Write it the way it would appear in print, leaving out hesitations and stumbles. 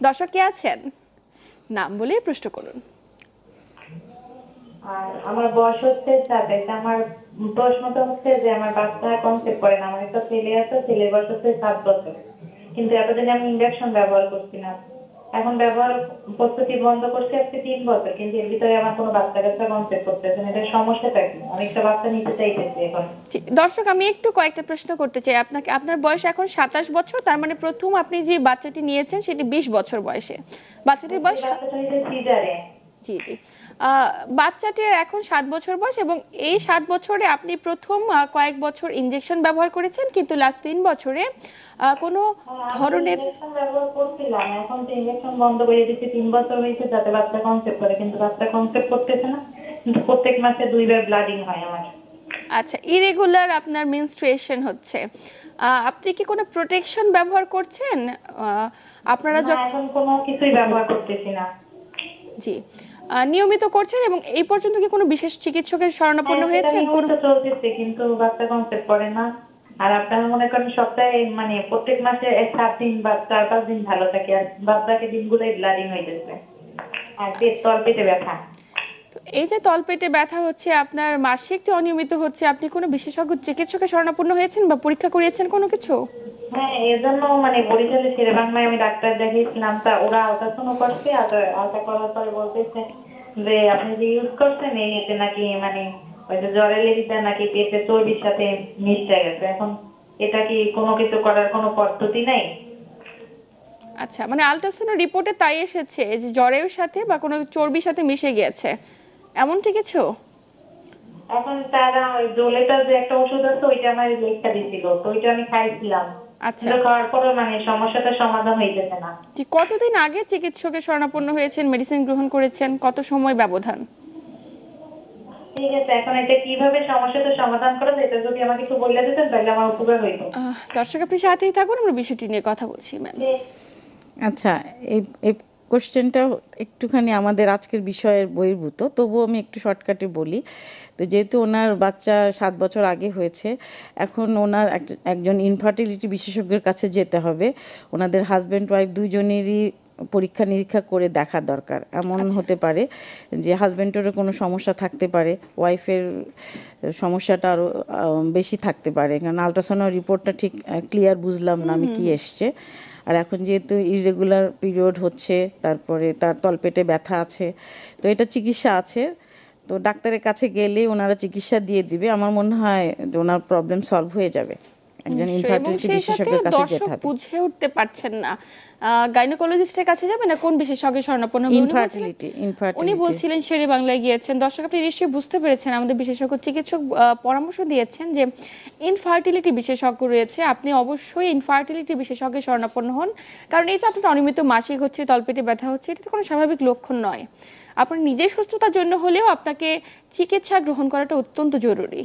দর্শক কে আছেন? নাম বলে প্রশ্ন করুন। আর আমার বয়স হচ্ছে 27। আমার প্রশ্নটা হচ্ছে যে আমার বাচ্চা কনসেপ্ট করে না। আমার একটা ছেলে আছে, ছেলের বয়স হচ্ছে 7 বছর, কিন্তু এতদিন আমি ইনজেকশন ব্যবহার করছি না। এখন ব্যবহার প্রস্তুতি বন্ধ করছি আজকে 3 বছর, কিন্তু এর ভিতরে আমার কোনো বাচ্চা কাচ্চা কনসেপ্ট করতেছে না। এটা সমস্যাটা কি? আমি একটা বাচ্চা নিতে চাইতেছি এখন। দর্শক আমি একটু কয়েকটা প্রশ্ন করতে চাই আপনাকে। আপনার বয়স এখন 27 বছর, তার মানে প্রথম আপনি যে বাচ্চাটি নিয়েছেন সেটি 20 বছর বয়সে। বাচ্চাটির বয়স বাচ্চাটা হইছে সিজারে। জি জি। বাচ্চাটির এখন 7 বছর বয়স এবং এই 7 বছরে আপনি প্রথম কয়েক বছর ইনজেকশন ব্যবহার করেছেন, কিন্তু লাস্ট 3 বছরে কোনো আমি ধরনের ইনজেকশন ব্যবহার করছিলাম, এখন তো ইনজেকশন বন্ধ করে দিচ্ছি। 3 বছর হয়েছে যাতে বাচ্চা কনসেপ্ট করে, কিন্তু বাচ্চা কনসেপ্ট করতেছে না। কিন্তু প্রত্যেক মাসে 2বার ব্লাডিং হয় আমার। আচ্ছা, ইরেগুলার আপনার মেনস্ট্রুয়েশন হচ্ছে, আপনি কি কোনো প্রোটেকশন ব্যবহার করছেন? আপনারা না, যখন এখন কোনো কিছুই ব্যবহার করতেছি না। জি নিয়মিত করছেন এবং এই পর্যন্ত কি কোনো বিশেষ চিকিৎসকের শরণাপন্ন হ্যাঁ, সেটা হয়েছেন? কোনো নিয়মিত চলতেছে, কিন্তু বাচ্চা কনসেপ্ট করে না। আর আপনারা মনে করেন সপ্তাহে মানে প্রত্যেক মাসে 7 দিন বা 4-5 দিন ভালো থাকে, আর বাচ্চাকে দিনগুলোই ব্লাডিং হইতেছে। আর পেট তলপেটে ব্যথা। তো এই যে তলপেটে ব্যথা হচ্ছে, আপনার মাসিক যে অনিয়মিত হচ্ছে, আপনি কোনো বিশেষজ্ঞ চিকিৎসকের শরণাপন্ন হয়েছেন বা পরীক্ষা করিয়েছেন কোনো কিছু? হ্যাঁ, এজন্য মানে বরিশালে শেরেবাংলায় আমি ডাক্তার দেখিয়েছিলাম। তা ওরা আলট্রাসাউন্ড করছে, আর আলট্রা করার পরে বলতেছে যে আপনি যে ইউজ করছেন এই এতে নাকি মানে ওই যে জ্বরের লেগিটা নাকি পেটে চর্বির সাথে মিশে গেছে। এখন এটা কি কোনো কিছু করার কোনো পদ্ধতি নাই? আচ্ছা, মানে আলট্রাসাউন্ড রিপোর্টে তাই এসেছে যে জ্বরের সাথে বা কোনো চর্বির সাথে মিশে গিয়েছে, এমনটি কিছু? এখন তারা ওই জোলেটা যে একটা ওষুধ আছে ওইটা আমার লেখা দিছিল, তো ওইটা আমি খাইছিলাম। আচ্ছা, কিন্তু খাওয়ার পরে মানে সমস্যাটা সমাধান হইতেছে না। যে কতদিন আগে চিকিৎসকের শরণাপন্ন হয়েছেন, মেডিসিন গ্রহণ করেছেন, কত সময় ব্যবধান? ঠিক আছে, এখন এটা কিভাবে সমস্যাটা সমাধান করা যায় এটা যদি আমাকে একটু বলে দিতেন তাহলে আমার উপকার হইতো। দর্শক আপনি সাথেই থাকুন, আমরা বিষয়টি নিয়ে কথা বলছি ম্যাম। আচ্ছা, এই এই কোশ্চেনটা একটুখানি আমাদের আজকের বিষয়ের বহির্ভূত, তবুও আমি একটু শর্টকাটে বলি। তো যেহেতু ওনার বাচ্চা 7 বছর আগে হয়েছে, এখন ওনার একজন ইনফার্টিলিটি বিশেষজ্ঞের কাছে যেতে হবে। ওনাদের হাজব্যান্ড ওয়াইফ দুজনেরই পরীক্ষা নিরীক্ষা করে দেখা দরকার। এমন হতে পারে যে হাজব্যান্ডেরও কোনো সমস্যা থাকতে পারে, ওয়াইফের সমস্যাটা আরও বেশি থাকতে পারে, কারণ আলট্রাসাউন্ড রিপোর্টটা ঠিক ক্লিয়ার বুঝলাম না আমি কি এসছে। আর এখন যেহেতু ইরেগুলার পিরিয়ড হচ্ছে, তারপরে তার তলপেটে ব্যথা আছে, তো এটা চিকিৎসা আছে। তো ডাক্তারের কাছে গেলে ওনারা চিকিৎসা দিয়ে দিবে। আমার মনে হয় যে ওনার প্রবলেম সলভ হয়ে যাবে। একজন ইনফার্টিলিটি বিশেষজ্ঞের কাছে যেতে হবে। বুঝে উঠতে পারছেন না, গাইনোকোলজিস্টের কাছে যাবেন না কোন বিশেষজ্ঞের শরণাপন্ন হবেন? ইনফার্টিলিটি উনি বলছিলেন শেরে বাংলায় গিয়েছেন। দর্শক আপনি নিশ্চয়ই বুঝতে পেরেছেন, আমাদের বিশেষজ্ঞ চিকিৎসক পরামর্শ দিয়েছেন যে ইনফার্টিলিটি বিশেষজ্ঞ রয়েছে, আপনি অবশ্যই ইনফার্টিলিটি বিশেষজ্ঞের শরণাপন্ন হন। কারণ এই যে আপনার অনিয়মিত মাসিক হচ্ছে, তলপেটে ব্যথা হচ্ছে, এটা তো কোনো স্বাভাবিক লক্ষণ নয়। আপনার নিজের সুস্থতার জন্য হলেও আপনাকে চিকিৎসা গ্রহণ করাটা অত্যন্ত জরুরি।